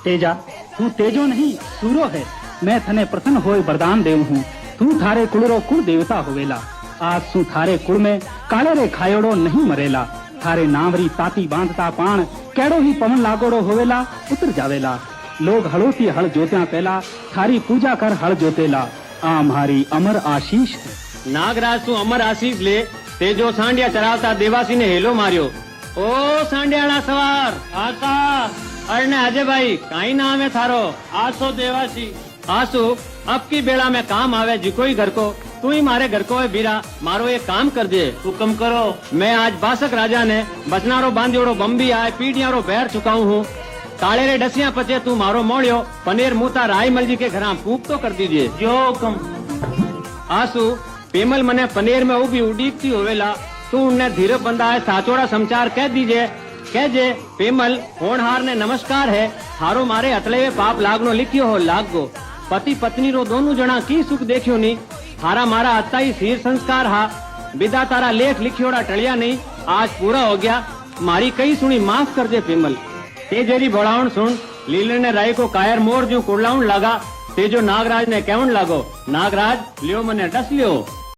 तेजा तू तेजो नहीं सूरो है। मैं थने प्रसन्न होए वरदान देव हूँ। तू थारे कुलरो कुल देवता होवेला। आज सु थारे कुल में काले रे खायोड़ो नहीं मरेला। थारे नावरी ताती बांधता पाण केड़ो ही पवन लागोड़ो होवेला उतर जावेला। लोग हड़ोती हल जोत्या पहला थारी पूजा कर हल जोतेला। आ मारी अमर आशीष है। नागराज तू अमर आशीष ले। तेजो सांडिया चरावता देवासी ने हेलो मार्यो। ओ सांडियाड़ा सवार आका अरे अजय भाई काई नाम है थारो? आसो देवासी। आसू अब की बेड़ा में काम आवे जी कोई घर को तू ही मारे घर को है बीरा। मारो एक काम कर दे। हुक्म करो। मैं आज बासक राजा ने बचनारो बांधियोड़ो बम्बी आए पीढ़ियारो पैर चुकाऊ हूँ। ताले रे डसिया पचे तू मारो मोड़ियो पनीर मूता राय मल जी के घर पूक तो कर दीजिए। जो हुक्म। आसू पेमल मने पनीर में उभी उड़ीकती होवेला। तू उन्हें धीरे बंदा है साचोड़ा समाचार कह दीजिए। कह जे पेमल होनहार ने नमस्कार है। हारो मारे अतले पाप लागनो लिखियो हो लागो। पति पत्नी रो दोनों जना की सुख देखियो नहीं। हारा मारा अत्ता ही सिर संस्कार हा। विदा तारा लेख लिखियोड़ा टलिया नहीं। आज पूरा हो गया। मारी कई सुनी माफ कर दे पेमल। तेजेरी भोड़ाउन सुन। लीले ने राय को कायर मोर जो कुड़लाउन लगा। तेजो नागराज ने केवन लागो। नागराज लियो मने डस लियो।